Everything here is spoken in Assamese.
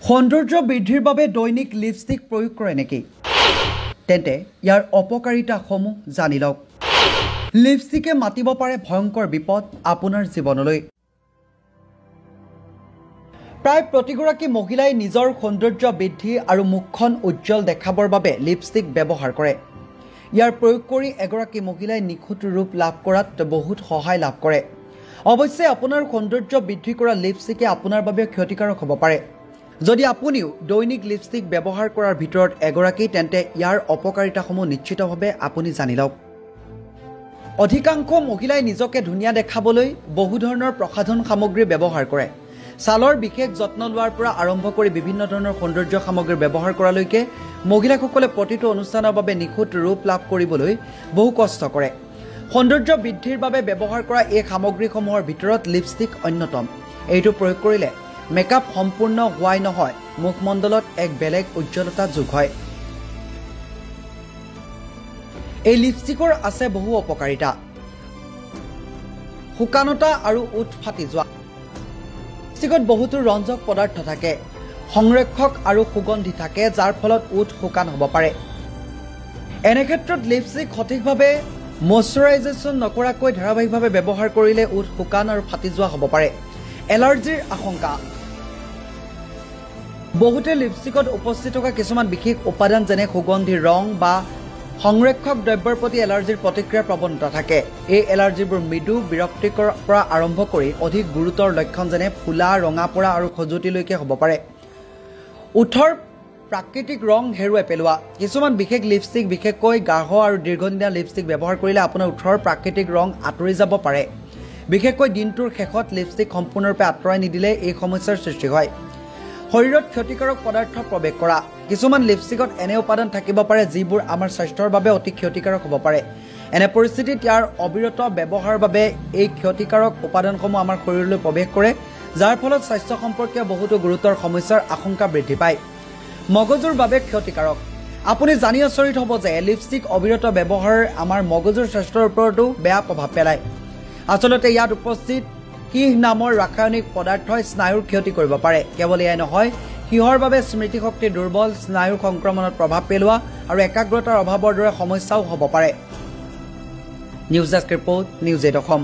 সৌন্দৰ্য বৃদ্ধিৰ বাবে দৈনিক লিপষ্টিক প্ৰয়োগ কৰে নেকি তেন্তে ইয়াৰ অপকাৰিতাসমূহ জানি লওক লিপষ্টিকে মাতিব পাৰে ভয়ংকৰ বিপদ আপোনাৰ জীৱনলৈ প্ৰায় প্ৰতিগৰাকী মহিলাই নিজৰ সৌন্দৰ্য বৃদ্ধি আৰু মুখখন উজ্জ্বল দেখাবৰ বাবে লিপষ্টিক ব্যৱহাৰ কৰে ইয়াৰ প্ৰয়োগ কৰি এগৰাকী মহিলাই নিখুঁত ৰূপ লাভ কৰাত বহুত সহায় লাভ কৰে অৱশ্যে আপোনাৰ সৌন্দৰ্য বৃদ্ধি কৰা লিপষ্টিকে আপোনাৰ বাবে ক্ষতিকাৰক হ'ব পাৰে যদি আপুনিও দৈনিক লিপষ্টিক ব্যৱহাৰ কৰাৰ ভিতৰত এগৰাকী তেন্তে ইয়াৰ অপকাৰিতাসমূহ নিশ্চিতভাৱে আপুনি জানি লওক অধিকাংশ মহিলাই নিজকে ধুনীয়া দেখাবলৈ বহু ধৰণৰ প্ৰসাধন সামগ্ৰী ব্যৱহাৰ কৰে ছালৰ বিশেষ যত্ন লোৱাৰ পৰা আৰম্ভ কৰি বিভিন্ন ধৰণৰ সৌন্দৰ্য সামগ্ৰী ব্যৱহাৰ কৰালৈকে মহিলাসকলে প্ৰতিটো অনুষ্ঠানৰ বাবে নিখুঁত ৰূপ লাভ কৰিবলৈ বহু কষ্ট কৰে সৌন্দৰ্য বৃদ্ধিৰ বাবে ব্যৱহাৰ কৰা এই সামগ্ৰীসমূহৰ ভিতৰত লিপষ্টিক অন্যতম এইটো প্ৰয়োগ কৰিলে মেকআপ সম্পূৰ্ণ হোৱাই নহয় মুখমণ্ডলত এক বেলেগ উজ্জ্বলতা যোগ হয় এই লিপষ্টিকৰ আছে বহু অপকাৰিতা শুকানতা আৰু উঠ ফাটি যোৱা লিপষ্টিকত বহুতো ৰঞ্জক পদাৰ্থ থাকে সংৰক্ষক আৰু সুগন্ধি থাকে যাৰ ফলত উঠ শুকান হ'ব পাৰে এনে ক্ষেত্ৰত লিপষ্টিক সঠিকভাৱে ময়শ্চাৰাইজেশ্যন নকৰাকৈ ধাৰাবাহিকভাৱে ব্যৱহাৰ কৰিলে উঠ শুকান আৰু ফাটি যোৱা হ'ব পাৰে এলাৰ্জিৰ আশংকা বহুতে লিপষ্টিকত উপস্থিত থকা কিছুমান বিশেষ উপাদান যেনে সুগন্ধি ৰং বা সংৰক্ষক দ্ৰব্যৰ প্ৰতি এলাৰ্জিৰ প্ৰতিক্ৰিয়াৰ প্ৰৱণতা থাকে এই এলাৰ্জিবোৰ মৃদু বিৰক্তিকৰ পৰা আৰম্ভ কৰি অধিক গুৰুতৰ লক্ষণ যেনে ফুলা ৰঙা পৰা আৰু খজুতিলৈকে হ'ব পাৰে উঠৰ প্ৰাকৃতিক ৰং হেৰুৱাই পেলোৱা কিছুমান বিশেষ লিপষ্টিক বিশেষকৈ গাঢ় আৰু দীৰ্ঘদিনীয়া লিপষ্টিক ব্যৱহাৰ কৰিলে আপোনাৰ উঠৰ প্ৰাকৃতিক ৰং আঁতৰি যাব পাৰে বিশেষকৈ দিনটোৰ শেষত লিপষ্টিক সম্পূৰ্ণৰূপে আঁতৰাই নিদিলে এই সমস্যাৰ সৃষ্টি হয় শৰীৰত ক্ষতিকাৰক পদাৰ্থ প্ৰৱেশ কৰা কিছুমান লিপষ্টিকত এনে উপাদান থাকিব পাৰে যিবোৰ আমাৰ স্বাস্থ্যৰ বাবে অতি ক্ষতিকাৰক হ'ব পাৰে এনে পৰিস্থিতিত ইয়াৰ অবিৰত ব্যৱহাৰৰ বাবে এই ক্ষতিকাৰক উপাদানসমূহ আমাৰ শৰীৰলৈ প্ৰৱেশ কৰে যাৰ ফলত স্বাস্থ্য সম্পৰ্কীয় বহুতো গুৰুতৰ সমস্যাৰ আশংকা বৃদ্ধি পায় মগজুৰ বাবে ক্ষতিকাৰক আপুনি জানি আচৰিত হ'ব যে লিপষ্টিক অবিৰত ব্যৱহাৰ আমাৰ মগজুৰ স্বাস্থ্যৰ ওপৰতো বেয়া প্ৰভাৱ পেলায় আচলতে ইয়াত উপস্থিত কিহ নামৰ ৰাসায়নিক পদাৰ্থই স্নায়ুৰ ক্ষতি কৰিব পাৰে কেৱল এয়াই নহয় কিহৰ বাবে স্মৃতি শক্তি দুৰ্বল স্নায়ুৰ সংক্ৰমণত প্ৰভাৱ পেলোৱা আৰু একাগ্ৰতাৰ অভাৱৰ দৰে সমস্যাও হ'ব পাৰে news desk report news 8 Assam